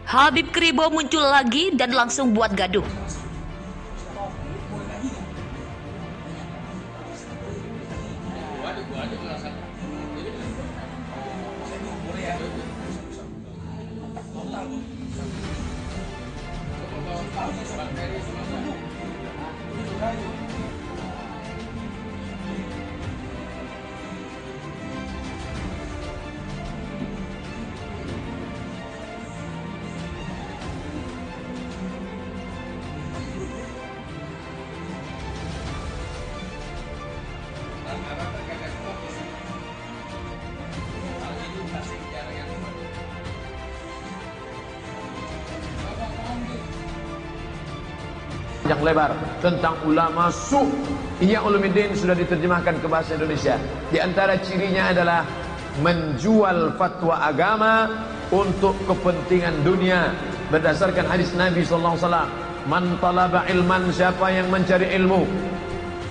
Habib Kribo muncul lagi dan langsung buat gaduh. Yang lebar tentang ulama su'. Ihya Ulumuddin sudah diterjemahkan ke bahasa Indonesia. Di antara cirinya adalah menjual fatwa agama untuk kepentingan dunia berdasarkan hadis Nabi sallallahu alaihi wasallam, man talaba ilman, siapa yang mencari ilmu,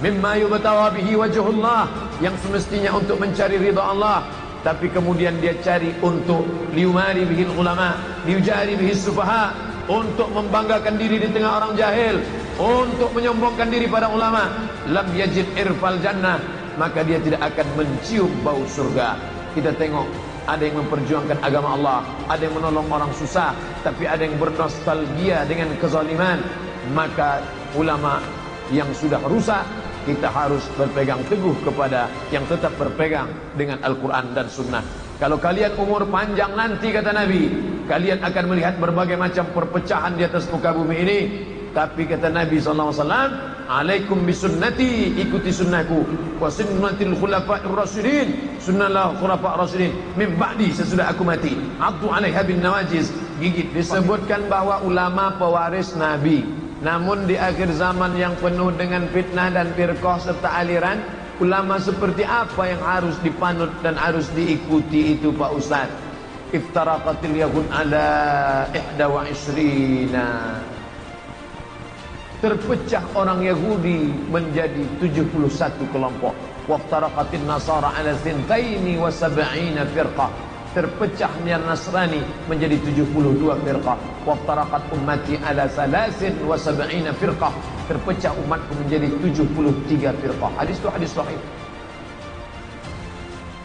mimma yubtawa bihi wajhullah, yang semestinya untuk mencari ridha Allah, tapi kemudian dia cari untuk liumari bihil ulama, liujari bihis sufaha, untuk membanggakan diri di tengah orang jahil, untuk menyombongkan diri pada ulama, lam yajid irfal jannah, maka dia tidak akan mencium bau surga. Kita tengok, ada yang memperjuangkan agama Allah, ada yang menolong orang susah, tapi ada yang bernostalgia dengan kezaliman. Maka ulama yang sudah rusak, kita harus berpegang teguh kepada yang tetap berpegang dengan Al-Quran dan Sunnah. Kalau kalian umur panjang nanti, kata Nabi, kalian akan melihat berbagai macam perpecahan di atas muka bumi ini. Tapi kata Nabi SAW, alaikum bisunnati, ikuti sunnahku, wa sunnatil khulafa'ir rasyidin, sunnahlah khulafa'ir rasyidin min ba'di, sesudah aku mati, addu alaiha bin nawajiz, gigit. Disebutkan bahwa ulama pewaris Nabi. Namun di akhir zaman yang penuh dengan fitnah dan firqah serta aliran, ulama seperti apa yang harus dipanut dan harus diikuti itu, Pak Ustaz? Iftaraqatil yahud ala 21. Terpecah orang Yahudi menjadi 71 kelompok. Waftaraqatin nasara ala 72 firqah. Terpecahnya Nasrani menjadi 72 firqah. Waftaraqat ummati ala 73 firqah. Terpecah umatku menjadi 73 firqah. Hadis itu hadis sahih.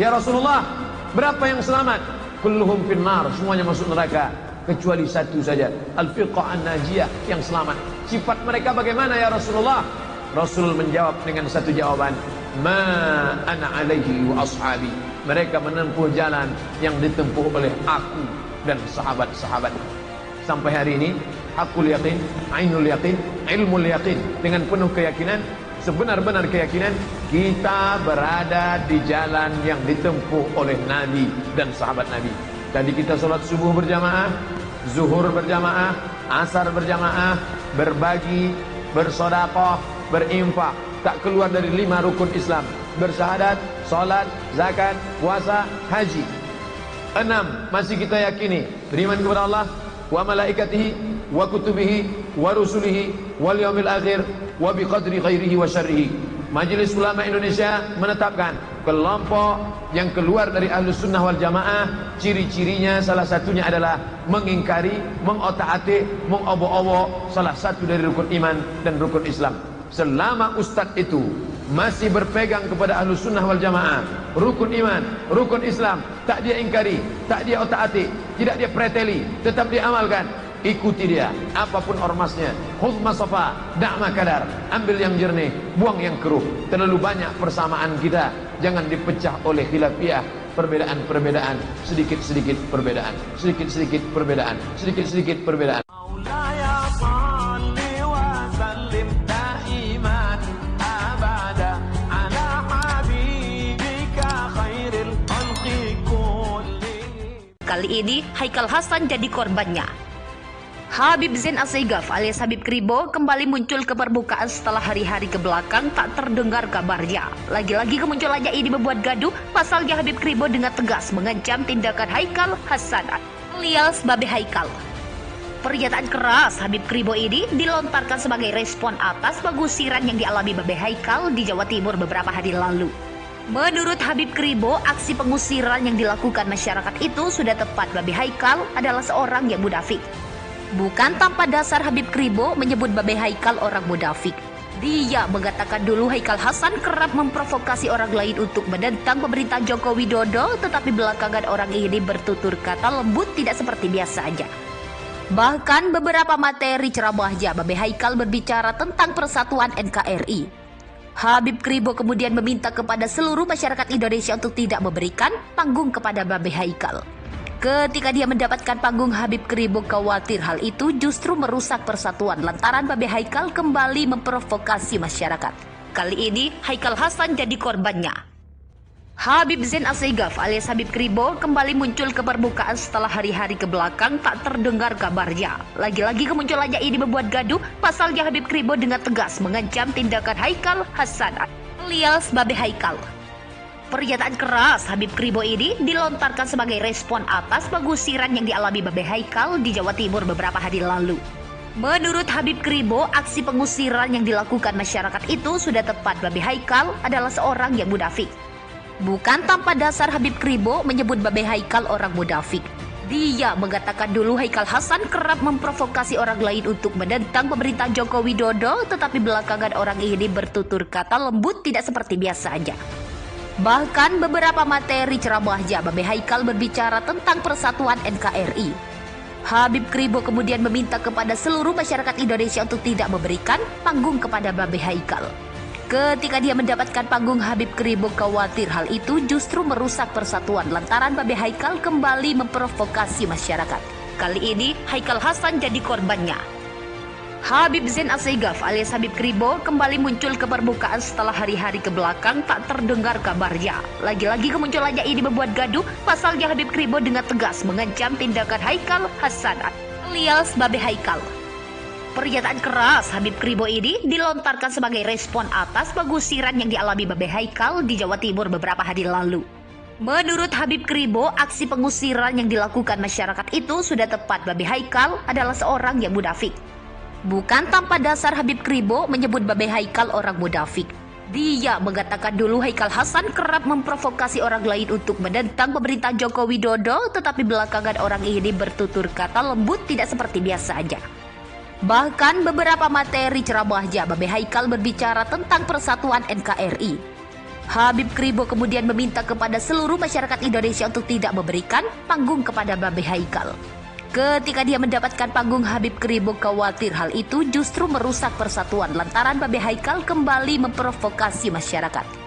Ya Rasulullah, berapa yang selamat? Kulluhum finnar, semuanya masuk neraka kecuali satu saja, al-firqah an-najiyah, yang selamat. Sifat mereka bagaimana ya Rasulullah? Rasul menjawab dengan satu jawaban, ma ana alaihi wa ashabi. Mereka menempuh jalan yang ditempuh oleh aku dan sahabat-sahabat. Sampai hari ini, hakul yakin, ainul yakin, ilmul yakin, dengan penuh keyakinan, sebenar-benar keyakinan, kita berada di jalan yang ditempuh oleh Nabi dan sahabat Nabi. Tadi kita sholat subuh berjamaah, zuhur berjamaah, asar berjamaah, berbagi, bersedekah, berinfak, tak keluar dari 5 rukun Islam: bersyahadat, salat, zakat, puasa, haji. 6, masih kita yakini beriman kepada Allah, wa malaikatihi, wa kutubihi, wa rusulihi, wal yaumil akhir, wa biqadri khairihi wa syarrihi. Majelis Ulama Indonesia menetapkan kelompok yang keluar dari Ahlus Sunnah wal Jamaah, ciri-cirinya salah satunya adalah mengingkari, mengotak-atik, mengobo-obo salah satu dari rukun iman dan rukun Islam. Selama ustadz itu masih berpegang kepada Ahlus Sunnah wal Jamaah, rukun iman, rukun Islam, tak dia ingkari, tak dia otak-atik, tidak dia preteli, tetap dia amalkan, ikuti dia, apapun ormasnya. Khudh ma safa, da' ma kadar, ambil yang jernih, buang yang keruh. Terlalu banyak persamaan kita, jangan dipecah oleh khilafiyah, perbedaan-perbedaan, sedikit-sedikit perbedaan, sedikit-sedikit perbedaan, sedikit-sedikit perbedaan. Kali ini Haikal Hasan jadi korbannya. Habib Zain Asegaf alias Habib Kribo kembali muncul ke permukaan setelah hari-hari ke belakang tak terdengar kabarnya. Lagi-lagi kemunculannya ini membuat gaduh, pasalnya Habib Kribo dengan tegas mengancam tindakan Haikal Hasan alias Babe Haikal. Pernyataan keras Habib Kribo ini dilontarkan sebagai respon atas pengusiran yang dialami Babe Haikal di Jawa Timur beberapa hari lalu. Menurut Habib Kribo, aksi pengusiran yang dilakukan masyarakat itu sudah tepat. Babe Haikal adalah seorang yang munafik. Bukan tanpa dasar Habib Kribo menyebut Babe Haikal orang munafik. Dia mengatakan dulu Haikal Hasan kerap memprovokasi orang lain untuk menentang pemerintahan Joko Widodo, tetapi belakangan orang ini bertutur kata lembut tidak seperti biasa aja. Bahkan beberapa materi ceramahnya Babe Haikal berbicara tentang persatuan NKRI. Habib Kribo kemudian meminta kepada seluruh masyarakat Indonesia untuk tidak memberikan panggung kepada Babe Haikal. Ketika dia mendapatkan panggung, Habib Kribo khawatir hal itu justru merusak persatuan lantaran Babe Haikal kembali memprovokasi masyarakat. Kali ini Haikal Hasan jadi korbannya. Habib Zain Asegaf alias Habib Kribo kembali muncul ke permukaan setelah hari-hari kebelakang tak terdengar kabarnya. Lagi-lagi kemunculannya ini membuat gaduh. Pasalnya Habib Kribo dengan tegas mengancam tindakan Haikal Hasan alias Babe Haikal. Pernyataan keras Habib Kribo ini dilontarkan sebagai respon atas pengusiran yang dialami Babe Haikal di Jawa Timur beberapa hari lalu. Menurut Habib Kribo, aksi pengusiran yang dilakukan masyarakat itu sudah tepat. Babe Haikal adalah seorang yang munafik. Bukan tanpa dasar Habib Kribo menyebut Babe Haikal orang munafik. Dia mengatakan dulu Haikal Hasan kerap memprovokasi orang lain untuk menentang pemerintahan Joko Widodo, tetapi belakangan orang ini bertutur kata lembut tidak seperti biasa aja. Bahkan beberapa materi ceramahnya Babe Haikal berbicara tentang persatuan NKRI. Habib Kribo kemudian meminta kepada seluruh masyarakat Indonesia untuk tidak memberikan panggung kepada Babe Haikal. Ketika dia mendapatkan panggung, Habib Kribo khawatir hal itu justru merusak persatuan lantaran Babe Haikal kembali memprovokasi masyarakat. Kali ini Haikal Hasan jadi korbannya. Habib Zain Asegaf alias Habib Kribo kembali muncul ke permukaan setelah hari-hari kebelakang tak terdengar kabarnya. Lagi-lagi kemunculannya ini membuat gaduh. Pasalnya Habib Kribo dengan tegas mengancam tindakan Haikal Hasan alias Babe Haikal. Pernyataan keras Habib Kribo ini dilontarkan sebagai respon atas pengusiran yang dialami Babe Haikal di Jawa Timur beberapa hari lalu. Menurut Habib Kribo, aksi pengusiran yang dilakukan masyarakat itu sudah tepat. Babe Haikal adalah seorang yang munafik. Bukan tanpa dasar Habib Kribo menyebut Babe Haikal orang munafik. Dia mengatakan dulu Haikal Hasan kerap memprovokasi orang lain untuk menentang pemerintahan Joko Widodo, tetapi belakangan orang ini bertutur kata lembut tidak seperti biasa aja. Bahkan beberapa materi ceramahnya Babe Haikal berbicara tentang persatuan NKRI. Habib Kribo kemudian meminta kepada seluruh masyarakat Indonesia untuk tidak memberikan panggung kepada Babe Haikal. Ketika dia mendapatkan panggung, Habib Kribo khawatir hal itu justru merusak persatuan lantaran Babe Haikal kembali memprovokasi masyarakat.